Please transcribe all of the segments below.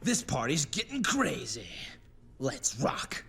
This party's getting crazy. Let's rock.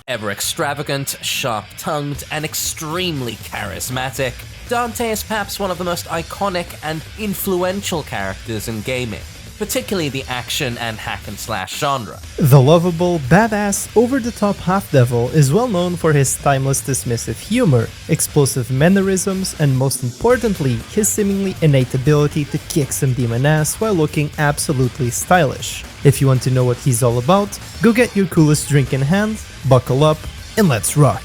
Ever extravagant, sharp-tongued, and extremely charismatic, Dante is perhaps one of the most iconic and influential characters in gaming, particularly the action and hack-and-slash genre. The lovable, badass, over-the-top half-devil is well known for his timeless dismissive humor, explosive mannerisms, and most importantly, his seemingly innate ability to kick some demon ass while looking absolutely stylish. If you want to know what he's all about, go get your coolest drink in hand, buckle up, and let's rock!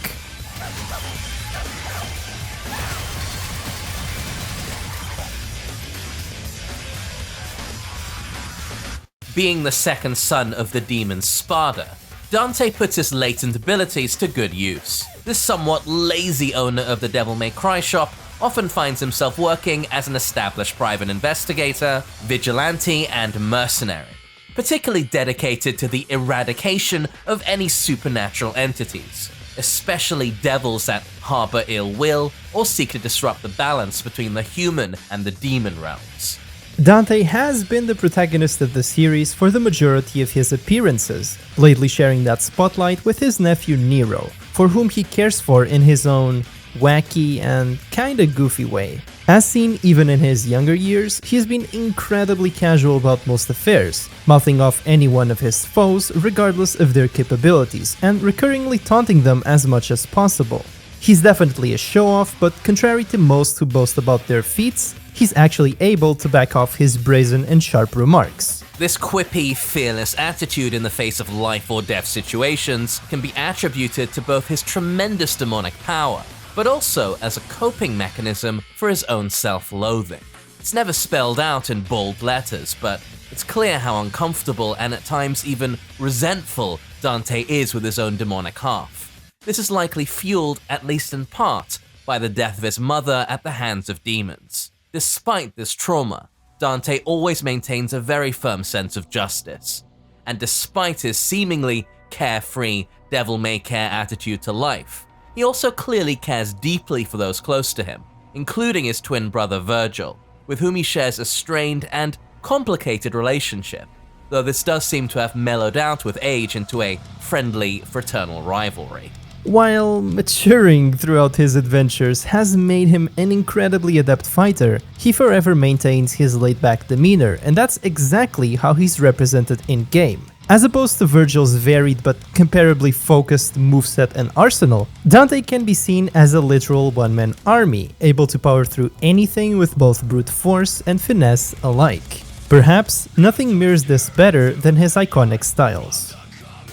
Being the second son of the demon Spada, Dante puts his latent abilities to good use. This somewhat lazy owner of the Devil May Cry shop often finds himself working as an established private investigator, vigilante, and mercenary, particularly dedicated to the eradication of any supernatural entities, especially devils that harbor ill will or seek to disrupt the balance between the human and the demon realms. Dante has been the protagonist of the series for the majority of his appearances, lately sharing that spotlight with his nephew Nero, for whom he cares for in his own wacky and kinda goofy way. As seen even in his younger years, he's been incredibly casual about most affairs, mouthing off any one of his foes regardless of their capabilities, and recurringly taunting them as much as possible. He's definitely a show-off, but contrary to most who boast about their feats, he's actually able to back off his brazen and sharp remarks. This quippy, fearless attitude in the face of life or death situations can be attributed to both his tremendous demonic power, but also as a coping mechanism for his own self-loathing. It's never spelled out in bold letters, but it's clear how uncomfortable and at times even resentful Dante is with his own demonic half. This is likely fueled, at least in part, by the death of his mother at the hands of demons. Despite this trauma, Dante always maintains a very firm sense of justice, and despite his seemingly carefree, devil-may-care attitude to life, he also clearly cares deeply for those close to him, including his twin brother Virgil, with whom he shares a strained and complicated relationship, though this does seem to have mellowed out with age into a friendly, fraternal rivalry. While maturing throughout his adventures has made him an incredibly adept fighter, he forever maintains his laid-back demeanor, and that's exactly how he's represented in-game. As opposed to Virgil's varied but comparably focused moveset and arsenal, Dante can be seen as a literal one-man army, able to power through anything with both brute force and finesse alike. Perhaps nothing mirrors this better than his iconic styles.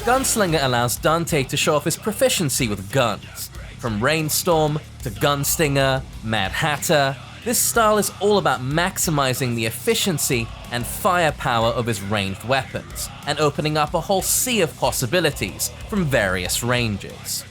Gunslinger allows Dante to show off his proficiency with guns. From Rainstorm to Gunstinger, Mad Hatter, this style is all about maximizing the efficiency and firepower of his ranged weapons, and opening up a whole sea of possibilities from various ranges.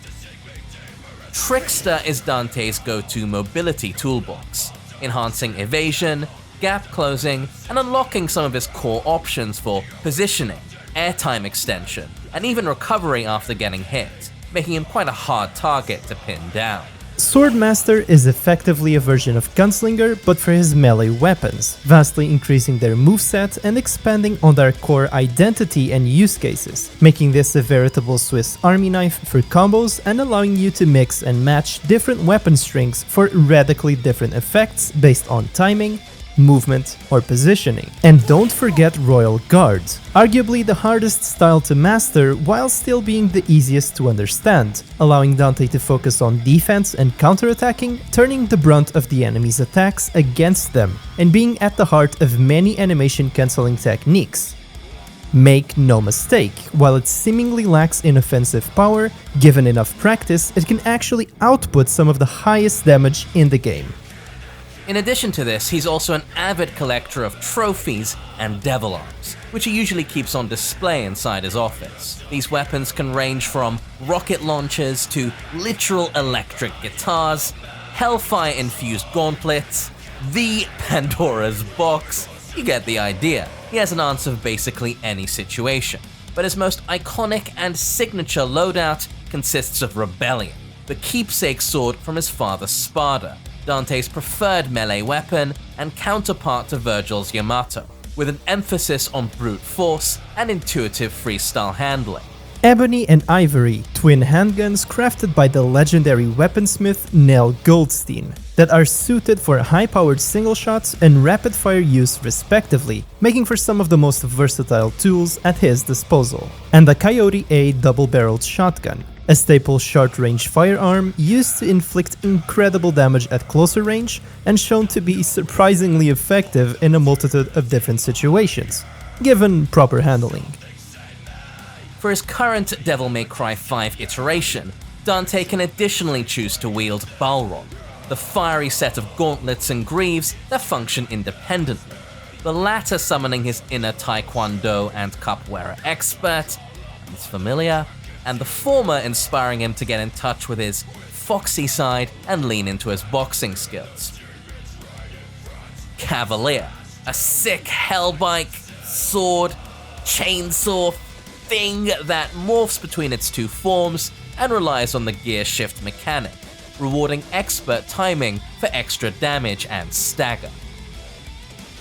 Trickster is Dante's go-to mobility toolbox, enhancing evasion, gap closing, and unlocking some of his core options for positioning, airtime extension, and even recovery after getting hit, making him quite a hard target to pin down. Swordmaster is effectively a version of Gunslinger, but for his melee weapons, vastly increasing their moveset and expanding on their core identity and use cases, making this a veritable Swiss army knife for combos and allowing you to mix and match different weapon strings for radically different effects based on timing, movement, or positioning. And don't forget Royal Guard, arguably the hardest style to master while still being the easiest to understand, allowing Dante to focus on defense and counterattacking, turning the brunt of the enemy's attacks against them, and being at the heart of many animation cancelling techniques. Make no mistake, while it seemingly lacks in offensive power, given enough practice, it can actually output some of the highest damage in the game. In addition to this, he's also an avid collector of trophies and devil arms, which he usually keeps on display inside his office. These weapons can range from rocket launchers to literal electric guitars, hellfire-infused gauntlets, the Pandora's box. You get the idea. He has an answer for basically any situation. but his most iconic and signature loadout consists of Rebellion, the keepsake sword from his father Sparda, Dante's preferred melee weapon and counterpart to Virgil's Yamato, with an emphasis on brute force and intuitive freestyle handling. Ebony and Ivory, twin handguns crafted by the legendary weaponsmith Nell Goldstein, that are suited for high-powered single shots and rapid-fire use respectively, making for some of the most versatile tools at his disposal. And the Coyote A double-barreled shotgun, a staple short-range firearm used to inflict incredible damage at closer range and shown to be surprisingly effective in a multitude of different situations, given proper handling. For his current Devil May Cry 5 iteration, Dante can additionally choose to wield Balrog, the fiery set of gauntlets and greaves that function independently, the latter summoning his inner Taekwondo and Capoeira expert, he's familiar, and the former inspiring him to get in touch with his foxy side and lean into his boxing skills. Cavalier, a sick hellbike, sword, chainsaw thing that morphs between its two forms and relies on the gear shift mechanic, rewarding expert timing for extra damage and stagger.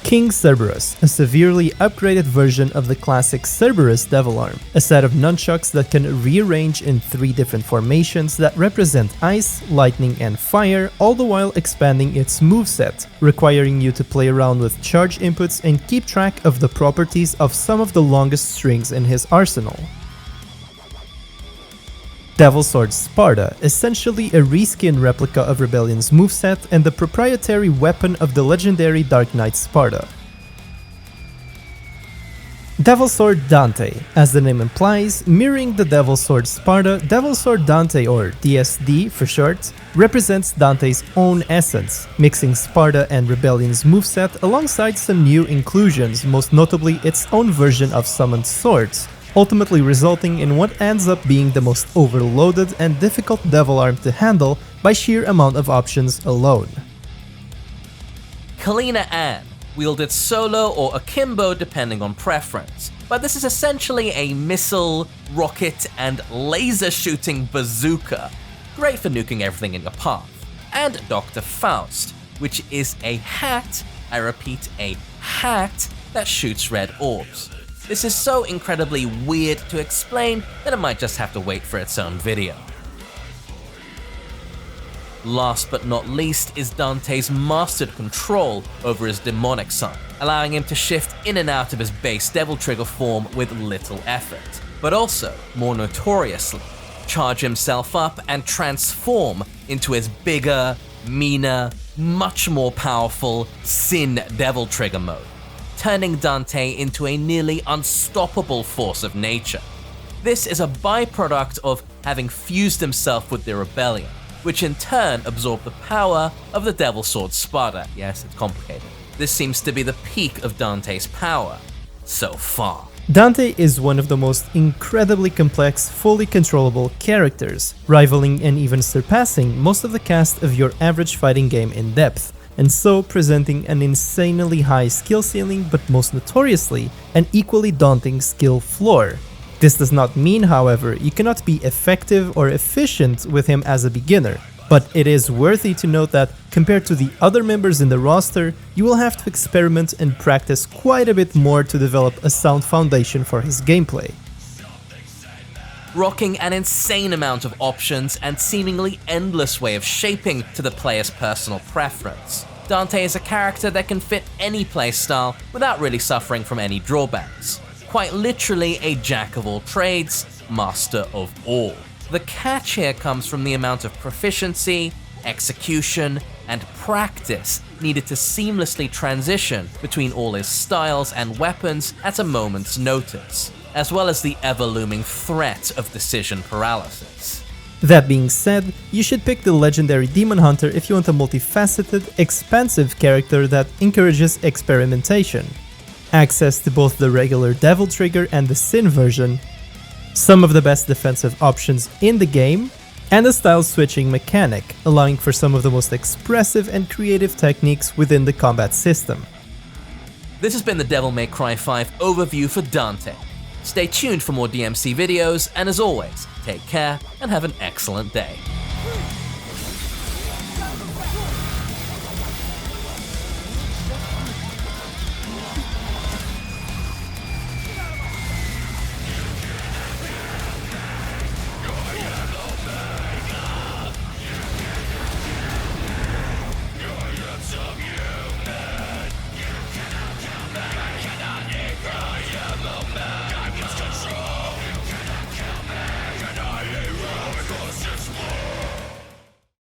King Cerberus, a severely upgraded version of the classic Cerberus Devil Arm, a set of nunchucks that can rearrange in 3 different formations that represent ice, lightning, and fire, all the while expanding its moveset, requiring you to play around with charge inputs and keep track of the properties of some of the longest strings in his arsenal. Devil Sword Sparda, essentially a reskin replica of Rebellion's moveset and the proprietary weapon of the legendary Dark Knight Sparda. Devil Sword Dante, as the name implies, mirroring the Devil Sword Sparda, Devil Sword Dante, or DSD for short, represents Dante's own essence, mixing Sparda and Rebellion's moveset alongside some new inclusions, most notably its own version of summoned swords, ultimately resulting in what ends up being the most overloaded and difficult Devil Arm to handle by sheer amount of options alone. Kalina Ann, wielded solo or akimbo depending on preference, but this is essentially a missile, rocket, and laser shooting bazooka, great for nuking everything in your path. And Dr. Faust, which is a hat, I repeat, a hat that shoots red orbs. This is so incredibly weird to explain that it might just have to wait for its own video. Last but not least is Dante's mastered control over his demonic side, allowing him to shift in and out of his base Devil Trigger form with little effort, but also, more notoriously, charge himself up and transform into his bigger, meaner, much more powerful Sin Devil Trigger mode, turning Dante into a nearly unstoppable force of nature. This is a byproduct of having fused himself with the Rebellion, which in turn absorbed the power of the Devil Sword Sparda. Yes, it's complicated. This seems to be the peak of Dante's power so far. Dante is one of the most incredibly complex, fully controllable characters, rivaling and even surpassing most of the cast of your average fighting game in depth, and so presenting an insanely high skill ceiling, but most notoriously, an equally daunting skill floor. This does not mean, however, you cannot be effective or efficient with him as a beginner, but it is worthy to note that, compared to the other members in the roster, you will have to experiment and practice quite a bit more to develop a sound foundation for his gameplay. Rocking an insane amount of options and seemingly endless way of shaping to the player's personal preference, Dante is a character that can fit any playstyle without really suffering from any drawbacks. Quite literally a jack of all trades, master of all. The catch here comes from the amount of proficiency, execution, and practice needed to seamlessly transition between all his styles and weapons at a moment's notice, as well as the ever-looming threat of decision paralysis. That being said, you should pick the legendary Demon Hunter if you want a multifaceted, expansive character that encourages experimentation, access to both the regular Devil Trigger and the Sin version, some of the best defensive options in the game, and a style switching mechanic, allowing for some of the most expressive and creative techniques within the combat system. This has been the Devil May Cry 5 overview for Dante. Stay tuned for more DMC videos, and as always, take care and have an excellent day.